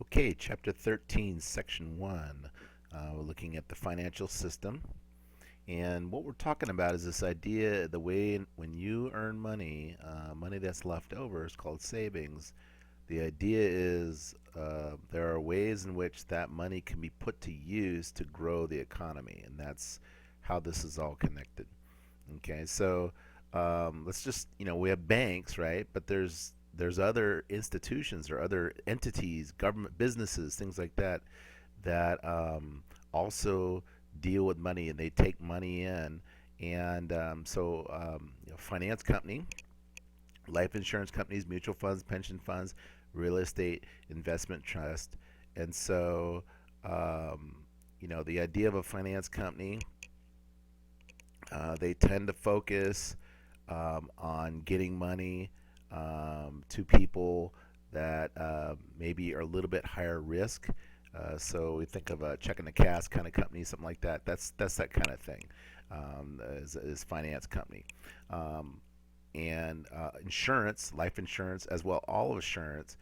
Okay, Chapter 13, Section 1. We're looking at the financial system. And what we're talking about is this idea the way when you earn money, money that's left over is called savings. The idea is there are ways in which that money can be put to use to grow the economy, and that's how this is all connected. Okay, so let's just we have banks, right? But there's other institutions or other entities, government businesses, things like that that also deal with money and they take money in. And finance company, life insurance companies, mutual funds, pension funds, real estate investment trust. And so, the idea of a finance company, they tend to focus on getting money to people that maybe are a little bit higher risk. So we think of a checking the cash kind of company, something like that. That's that kind of thing. Is finance company. And insurance, life insurance, as well all insurance,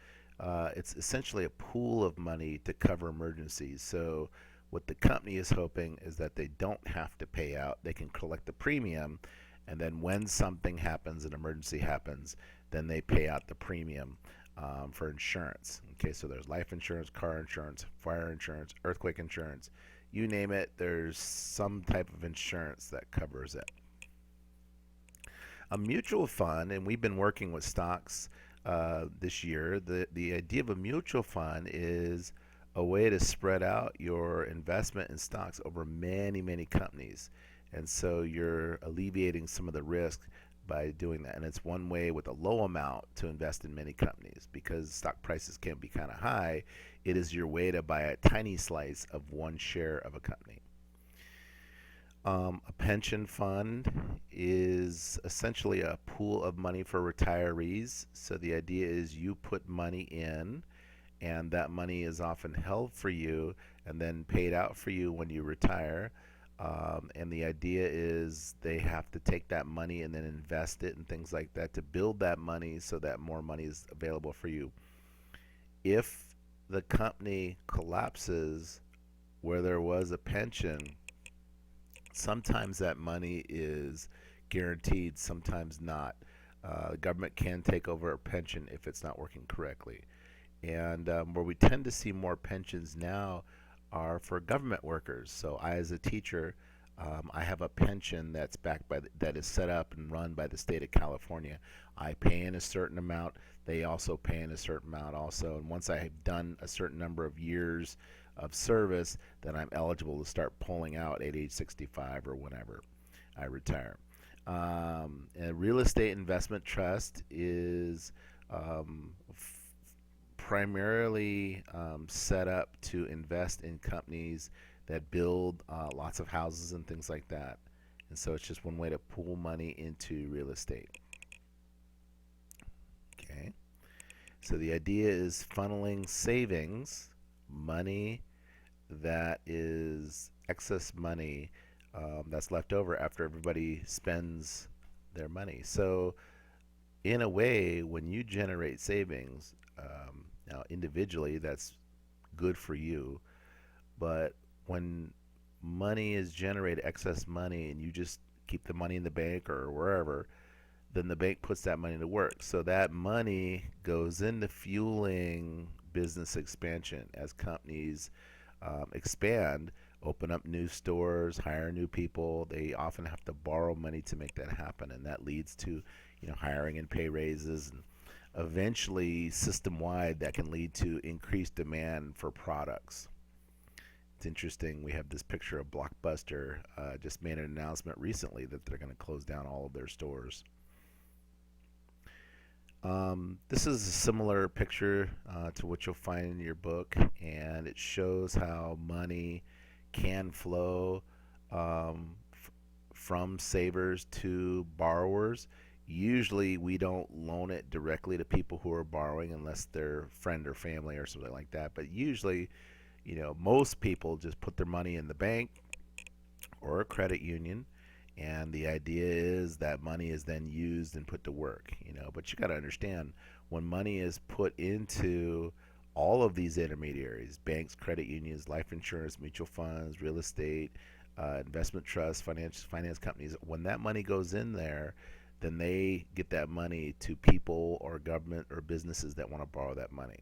it's essentially a pool of money to cover emergencies. So what the company is hoping is that they don't have to pay out. They can collect the premium, and then when something happens, an emergency happens, then they pay out the premium for insurance. Okay, so there's life insurance, car insurance, fire insurance, earthquake insurance, you name it, there's some type of insurance that covers it. A mutual fund, and we've been working with stocks this year. The idea of a mutual fund is a way to spread out your investment in stocks over many, many companies. And so you're alleviating some of the risk by doing that. And it's one way with a low amount to invest in many companies because stock prices can be kind of high. It is your way to buy a tiny slice of one share of a company. A pension fund is essentially a pool of money for retirees. So the idea is you put money in, and that money is often held for you and then paid out for you when you retire. And the idea is they have to take that money and then invest it and things like that to build that money so that more money is available for you. If the company collapses where there was a pension, sometimes that money is guaranteed, sometimes not. The government can take over a pension if it's not working correctly. And where we tend to see more pensions now are for government workers. So I, as a teacher, I have a pension that's backed by that is set up and run by the state of California. I pay in a certain amount. They also pay in a certain amount also. And once I have done a certain number of years of service, then I'm eligible to start pulling out at age 65 or whenever I retire. A real estate investment trust is primarily set up to invest in companies that build lots of houses and things like that. And so it's just one way to pool money into real estate. Okay. So the idea is funneling savings, money that is excess money that's left over after everybody spends their money. So in a way, when you generate savings, now individually, that's good for you. But when money is generated, excess money, and you just keep the money in the bank or wherever, then the bank puts that money to work. So that money goes into fueling business expansion as companies expand, open up new stores, hire new people. They often have to borrow money to make that happen, and that leads to hiring and pay raises, and eventually system wide that can lead to increased demand for products. It's interesting. We have this picture of Blockbuster just made an announcement recently that they're going to close down all of their stores. This is a similar picture to what you'll find in your book, and it shows how money can flow from savers to borrowers. Usually, we don't loan it directly to people who are borrowing unless they're friend or family or something like that. But usually, most people just put their money in the bank or a credit union, and the idea is that money is then used and put to work. But you got to understand, when money is put into all of these intermediaries, banks, credit unions, life insurance, mutual funds, real estate, investment trusts, finance companies, when that money goes in there, then they get that money to people or government or businesses that want to borrow that money.